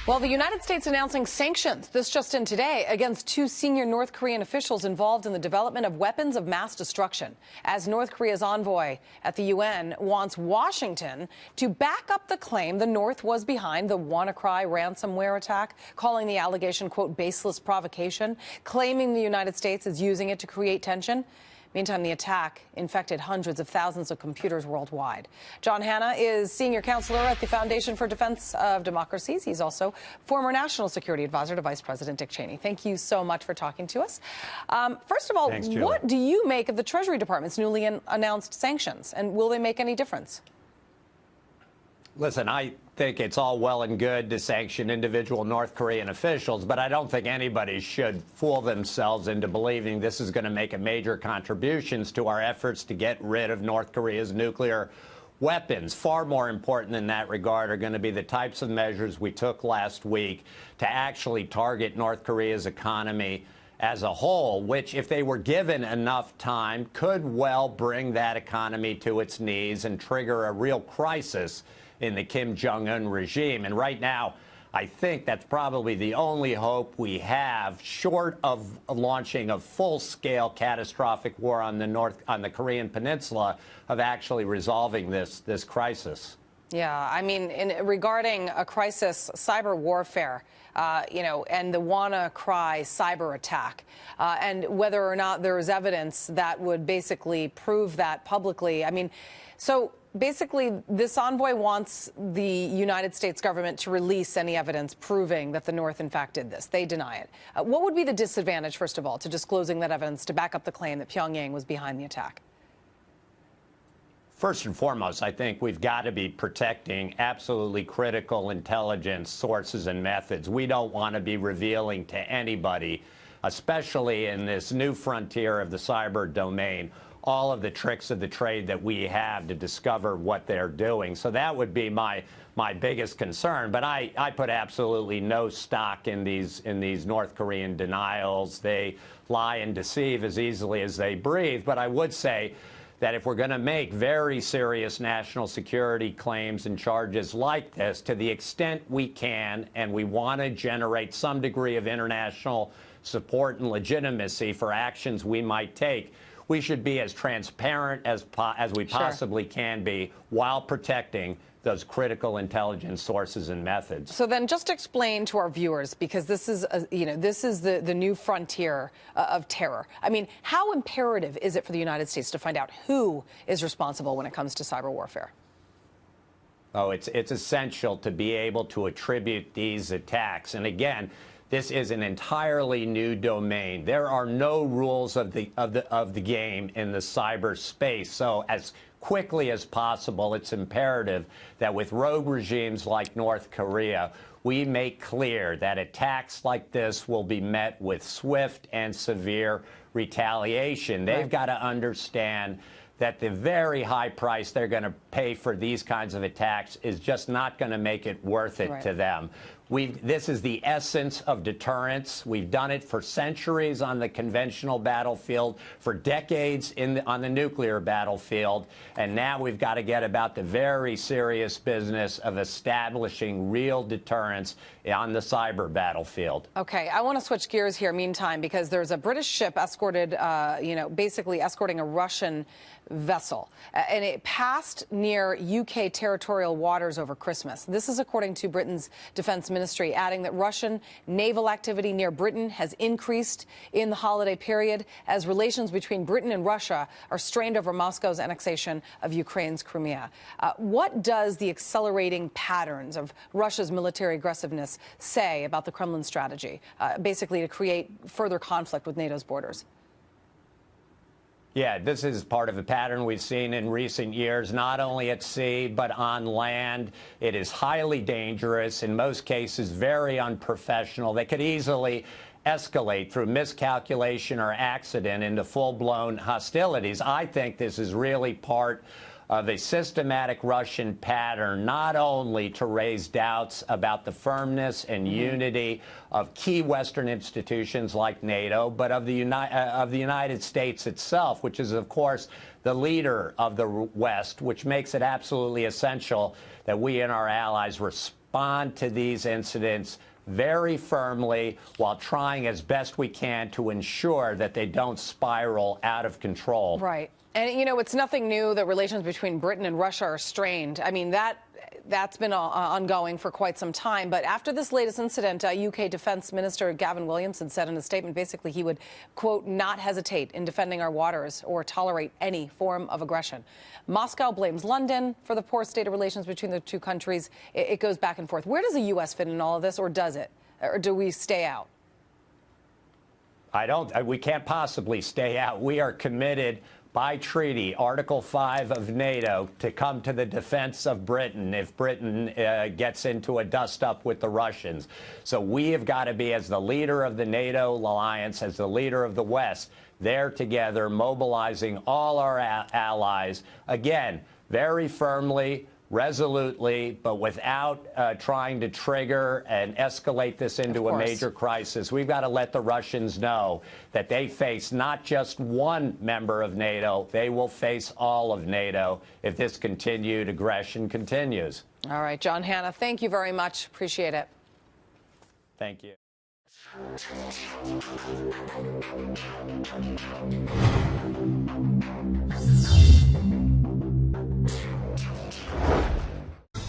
Well, the United States announcing sanctions, this just in today, against two senior North Korean officials involved in the development of weapons of mass destruction, as North Korea's envoy at the UN wants Washington to back up the claim the North was behind the WannaCry ransomware attack, calling the allegation, quote, baseless provocation, claiming the United States is using it to create tension. Meantime, the attack infected hundreds of thousands of computers worldwide. John Hanna is senior counselor at the Foundation for Defense of Democracies. He's also former national security advisor to Vice President Dick Cheney. Thank you so much for talking to us. First of all, Thanks, what do you make of the Treasury Department's newly announced sanctions, and will they make any difference? Listen, I think it's all well and good to sanction individual North Korean officials, but I don't think anybody should fool themselves into believing this is going to make a major contributions to our efforts to get rid of North Korea's nuclear weapons. Far more important in that regard are going to be the types of measures we took last week to actually target North Korea's economy as a whole, which, if they were given enough time, could well bring that economy to its knees and trigger a real crisis in the Kim Jong-un regime. And right now, I think that's probably the only hope we have, short of launching a full-scale catastrophic war on the Korean Peninsula, of actually resolving this crisis. Yeah, I mean, regarding a crisis, cyber warfare, and the WannaCry cyber attack, and whether or not there is evidence that would basically prove that publicly. I mean, so basically, this envoy wants the United States government to release any evidence proving that the North, in fact, did this. They deny it. What would be the disadvantage, first of all, to disclosing that evidence to back up the claim that Pyongyang was behind the attack? First and foremost, I think we've got to be protecting absolutely critical intelligence sources and methods. We don't want to be revealing to anybody, especially in this new frontier of the cyber domain, all of the tricks of the trade that we have to discover what they're doing. So that would be my biggest concern. But I put absolutely no stock in these North Korean denials. They lie and deceive as easily as they breathe. But I would say that if we're going to make very serious national security claims and charges like this, to the extent we can, and we want to generate some degree of international support and legitimacy for actions we might take, we should be as transparent as we possibly can be, while protecting those critical intelligence sources and methods. So then just explain to our viewers, because this is, this is the new frontier of terror. I mean, how imperative is it for the United States to find out who is responsible when it comes to cyber warfare? Oh, it's essential to be able to attribute these attacks. And again, this is an entirely new domain. There are no rules of the game in the cyberspace. So as quickly as possible, it's imperative that with rogue regimes like North Korea, we make clear that attacks like this will be met with swift and severe retaliation. They've got to understand that the very high price they're going to pay for these kinds of attacks is just not going to make it worth it to them. This is the essence of deterrence. We've done it for centuries on the conventional battlefield, for decades on the nuclear battlefield, and now we've got to get about the very serious business of establishing real deterrence on the cyber battlefield. Okay, I want to switch gears here, meantime, because there's a British ship escorted, basically escorting a Russian vessel, and it passed near UK territorial waters over Christmas. This is according to Britain's defense ministry, adding that Russian naval activity near Britain has increased in the holiday period as relations between Britain and Russia are strained over Moscow's annexation of Ukraine's Crimea. What does the accelerating patterns of Russia's military aggressiveness say about the Kremlin strategy, basically to create further conflict with NATO's borders? Yeah, this is part of a pattern we've seen in recent years, not only at sea, but on land. It is highly dangerous, in most cases very unprofessional. They could easily escalate through miscalculation or accident into full-blown hostilities. I think this is really part of a systematic Russian pattern, not only to raise doubts about the firmness and unity of key Western institutions like NATO, but of the United States itself, which is, of course, the leader of the West, which makes it absolutely essential that we and our allies respond to these incidents very firmly while trying as best we can to ensure that they don't spiral out of control. Right. And, you know, it's nothing new that relations between Britain and Russia are strained. I mean, that's been ongoing for quite some time. But after this latest incident, UK Defence Minister Gavin Williamson said in a statement basically he would, quote, not hesitate in defending our waters or tolerate any form of aggression. Moscow blames London for the poor state of relations between the two countries. It goes back and forth. Where does the U.S. fit in all of this, or does it? Or do we stay out? We can't possibly stay out. We are committed by treaty, Article 5 of NATO, to come to the defense of Britain if Britain gets into a dust-up with the Russians. So we have got to be, as the leader of the NATO alliance, as the leader of the West, there together, mobilizing all our allies, again, very firmly, resolutely, but without trying to trigger and escalate this into a major crisis. We've got to let the Russians know that they face not just one member of NATO, they will face all of NATO if this continued aggression continues. All right, John Hanna, thank you very much. Appreciate it. Thank you.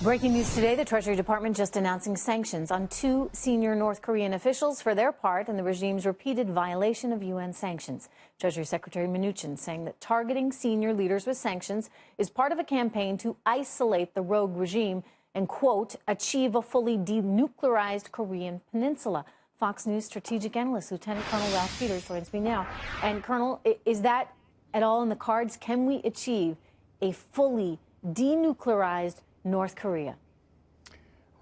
Breaking news today, the Treasury Department just announcing sanctions on 2 senior North Korean officials for their part in the regime's repeated violation of UN sanctions. Treasury Secretary Mnuchin saying that targeting senior leaders with sanctions is part of a campaign to isolate the rogue regime and, quote, achieve a fully denuclearized Korean peninsula. Fox News strategic analyst Lieutenant Colonel Ralph Peters joins me now. And, Colonel, is that at all in the cards? Can we achieve a fully denuclearized North Korea?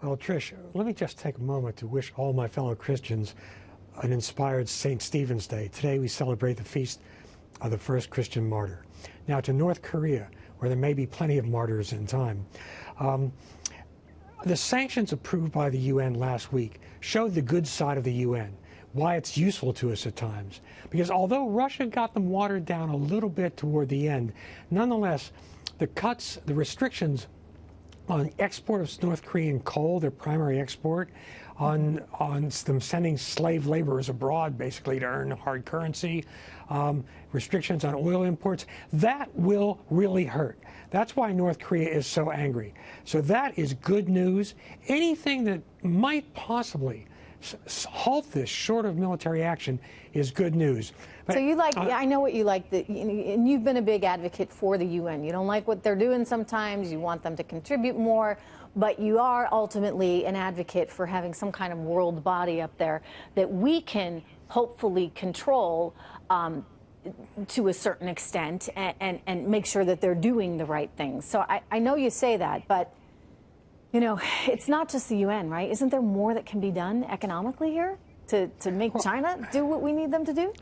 Well, Trish, let me just take a moment to wish all my fellow Christians an inspired St. Stephen's Day. Today we celebrate the feast of the first Christian martyr. Now to North Korea, where there may be plenty of martyrs in time. The sanctions approved by the UN last week showed the good side of the UN, why it's useful to us at times. Because although Russia got them watered down a little bit toward the end, nonetheless, the cuts, the restrictions on export of North Korean coal, their primary export, on them sending slave laborers abroad, basically, to earn hard currency, restrictions on oil imports, that will really hurt. That's why North Korea is so angry. So that is good news. Anything that might possibly halt this short of military action is good news. But, so you like, I know what you like, and you've been a big advocate for the UN. You don't like what they're doing sometimes, you want them to contribute more, but you are ultimately an advocate for having some kind of world body up there that we can hopefully control to a certain extent and make sure that they're doing the right things. So I know you say that, but you know, it's not just the UN, right? Isn't there more that can be done economically here to make China do what we need them to do?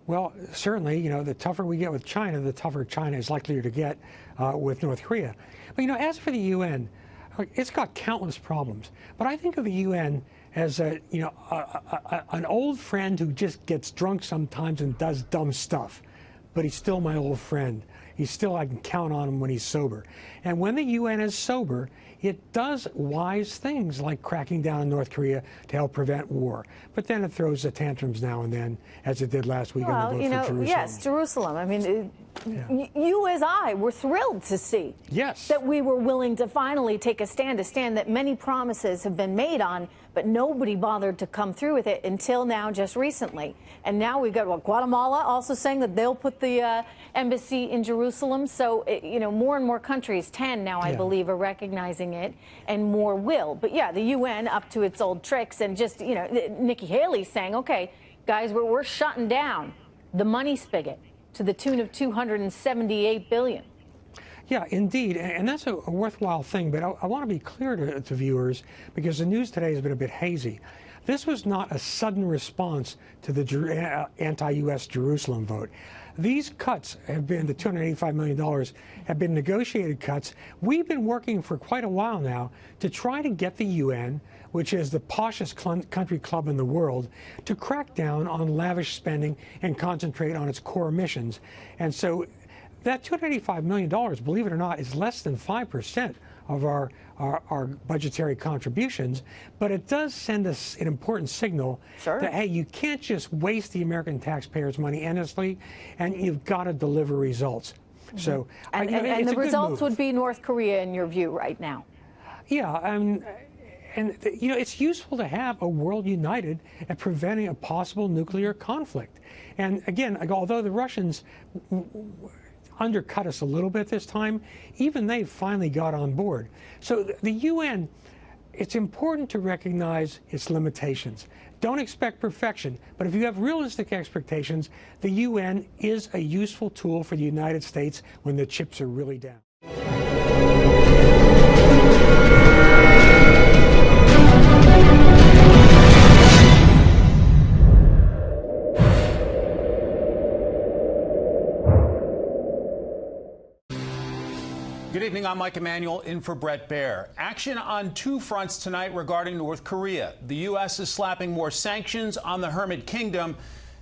Well, certainly, you know, the tougher we get with China, the tougher China is likely to get with North Korea. But, you know, as for the UN, it's got countless problems. But I think of the UN as an old friend who just gets drunk sometimes and does dumb stuff. But he's still my old friend. I can count on him when he's sober. And when the UN is sober, it does wise things like cracking down on North Korea to help prevent war. But then it throws the tantrums now and then, as it did last week on the vote for Jerusalem. Yes, Jerusalem. I mean, you as I were thrilled to see that we were willing to finally take a stand that many promises have been made on, but nobody bothered to come through with it until now, just recently. And now we've got Guatemala also saying that they'll put the embassy in Jerusalem. So, you know, more and more countries, 10 now, I believe, are recognizing it, and more will. But yeah, the UN up to its old tricks, and just, you know, Nikki Haley saying, okay, guys, we're shutting down the money spigot to the tune of $278 billion. Yeah, indeed, and that's a worthwhile thing, but I want to be clear to viewers, because the news today has been a bit hazy. This was not a sudden response to the anti-U.S. Jerusalem vote. these cuts have been, the $285 million, have been negotiated cuts. We've been working for quite a while now to try to get the UN, which is the poshest country club in the world, to crack down on lavish spending and concentrate on its core missions. And so that $285 million, believe it or not, is less than 5% of our budgetary contributions, but it does send us an important signal that, hey, you can't just waste the American taxpayers' money endlessly, and you've got to deliver results. So, and the results would be North Korea, in your view, right now. Yeah, and it's useful to have a world united at preventing a possible nuclear conflict. And again, although the Russians undercut us a little bit this time, even they finally got on board. So the UN, it's important to recognize its limitations. Don't expect perfection, but if you have realistic expectations, the UN is a useful tool for the United States when the chips are really down. Good evening, I'm Mike Emanuel in for Brett Baer. Action on two fronts tonight regarding North Korea. The U.S. is slapping more sanctions on the Hermit Kingdom,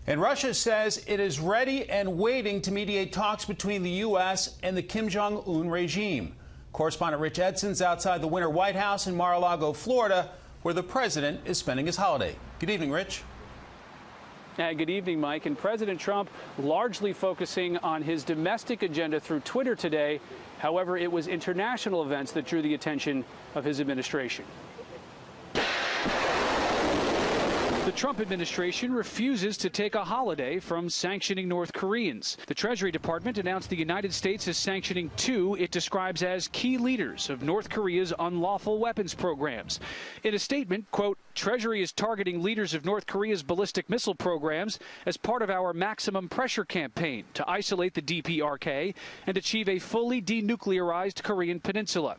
and Russia says it is ready and waiting to mediate talks between the U.S. and the Kim Jong-un regime. Correspondent Rich Edson's outside the Winter White House in Mar-a-Lago, Florida, where the president is spending his holiday. Good evening, Rich. Good evening, Mike. And President Trump largely focusing on his domestic agenda through Twitter today. However, it was international events that drew the attention of his administration. The Trump administration refuses to take a holiday from sanctioning North Koreans. The Treasury Department announced the United States is sanctioning two it describes as key leaders of North Korea's unlawful weapons programs. In a statement, quote, Treasury is targeting leaders of North Korea's ballistic missile programs as part of our maximum pressure campaign to isolate the DPRK and achieve a fully denuclearized Korean peninsula.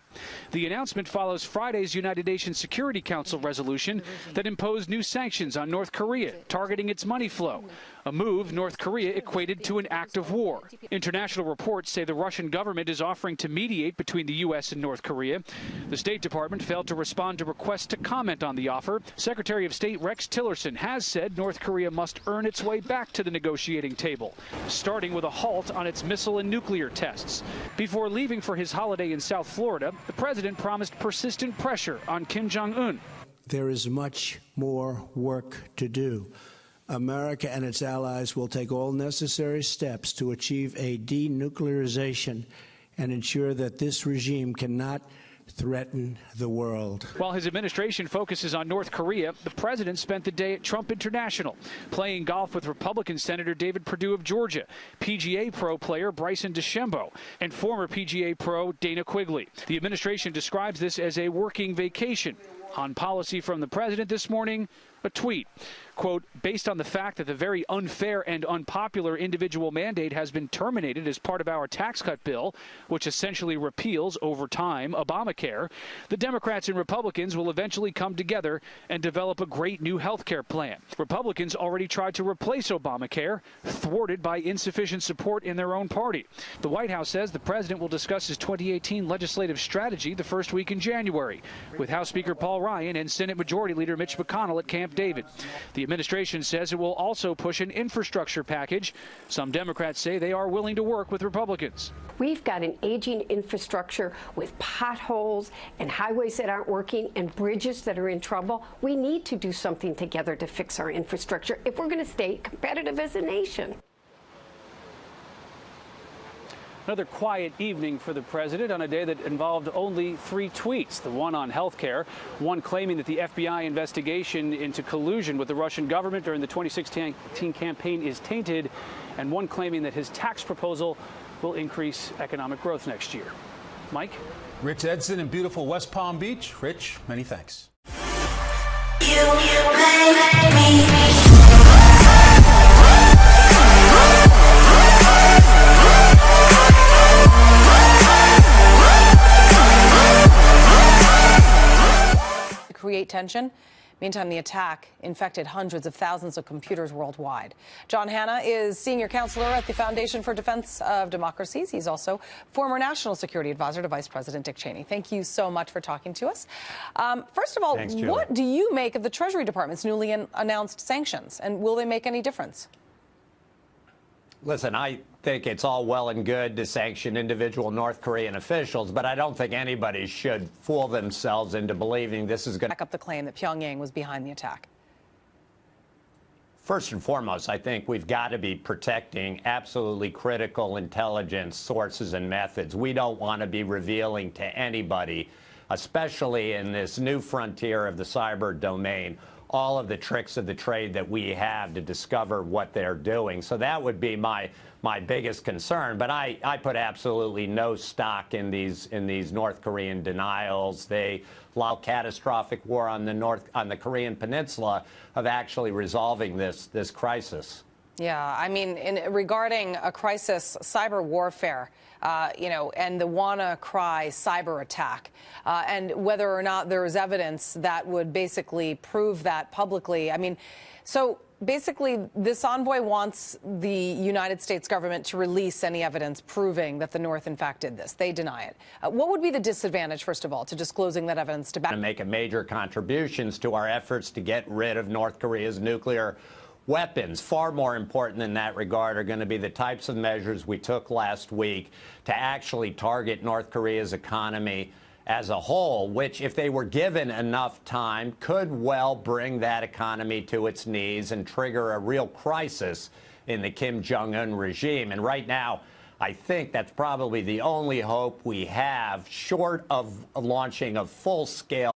The announcement follows Friday's United Nations Security Council resolution that imposed new sanctions on North Korea, targeting its money flow, a move North Korea equated to an act of war. International reports say the Russian government is offering to mediate between the U.S. and North Korea. The State Department failed to respond to requests to comment on the offer. Secretary of State Rex Tillerson has said North Korea must earn its way back to the negotiating table, starting with a halt on its missile and nuclear tests. Before leaving for his holiday in South Florida, the president promised persistent pressure on Kim Jong-un. There is much more work to do. America and its allies will take all necessary steps to achieve a denuclearization and ensure that this regime cannot threaten the world. While his administration focuses on North Korea, the president spent the day at Trump International, playing golf with Republican Senator David Perdue of Georgia, PGA Pro player Bryson DeChambeau, and former PGA Pro Dana Quigley. The administration describes this as a working vacation. On policy from the president this morning, a tweet, quote, based on the fact that the very unfair and unpopular individual mandate has been terminated as part of our tax cut bill, which essentially repeals over time Obamacare, the Democrats and Republicans will eventually come together and develop a great new health care plan. Republicans already tried to replace Obamacare, thwarted by insufficient support in their own party. The White House says the president will discuss his 2018 legislative strategy the first week in January with House Speaker Paul Ryan and Senate Majority Leader Mitch McConnell at Camp David. The administration says it will also push an infrastructure package. Some Democrats say they are willing to work with Republicans. We've got an aging infrastructure with potholes and highways that aren't working and bridges that are in trouble. We need to do something together to fix our infrastructure if we're going to stay competitive as a nation. Another quiet evening for the president on a day that involved only 3 tweets, the one on health care, one claiming that the FBI investigation into collusion with the Russian government during the 2016 campaign is tainted, and one claiming that his tax proposal will increase economic growth next year. Mike? Rich Edson in beautiful West Palm Beach. Rich, many thanks. Create tension. Meantime, the attack infected hundreds of thousands of computers worldwide. John Hanna is senior counselor at the Foundation for Defense of Democracies. He's also former national security advisor to Vice President Dick Cheney. Thank you so much for talking to us. First of all, Thanks, Julie. what do you make of the Treasury Department's newly announced sanctions, and will they make any difference? Listen, I think it's all well and good to sanction individual North Korean officials, but I don't think anybody should fool themselves into believing this is going to Back up the claim that Pyongyang was behind the attack. First and foremost, I think we've got to be protecting absolutely critical intelligence sources and methods. We don't want to be revealing to anybody, especially in this new frontier of the cyber domain, all of the tricks of the trade that we have to discover what they're doing. So that would be my biggest concern. But I put absolutely no stock in these North Korean denials. They allow catastrophic war on the Korean Peninsula of actually resolving this crisis. Yeah, I mean, regarding a crisis, cyber warfare, and the WannaCry cyber attack, and whether or not there is evidence that would basically prove that publicly. I mean, so basically, this envoy wants the United States government to release any evidence proving that the North, in fact, did this. They deny it. What would be the disadvantage, first of all, to disclosing that evidence to make a major contributions to our efforts to get rid of North Korea's nuclear weapons? Far more important in that regard are going to be the types of measures we took last week to actually target North Korea's economy as a whole, which, if they were given enough time, could well bring that economy to its knees and trigger a real crisis in the Kim Jong-un regime. And right now, I think that's probably the only hope we have, short of launching a full-scale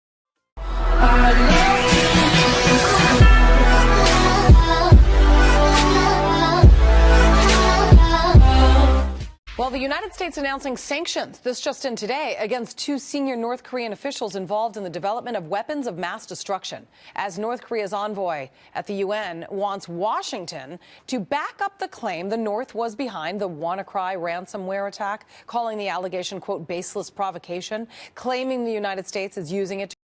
Well, the United States announcing sanctions, this just in today, against two senior North Korean officials involved in the development of weapons of mass destruction, as North Korea's envoy at the UN wants Washington to back up the claim the North was behind the WannaCry ransomware attack, calling the allegation, quote, baseless provocation, claiming the United States is using it to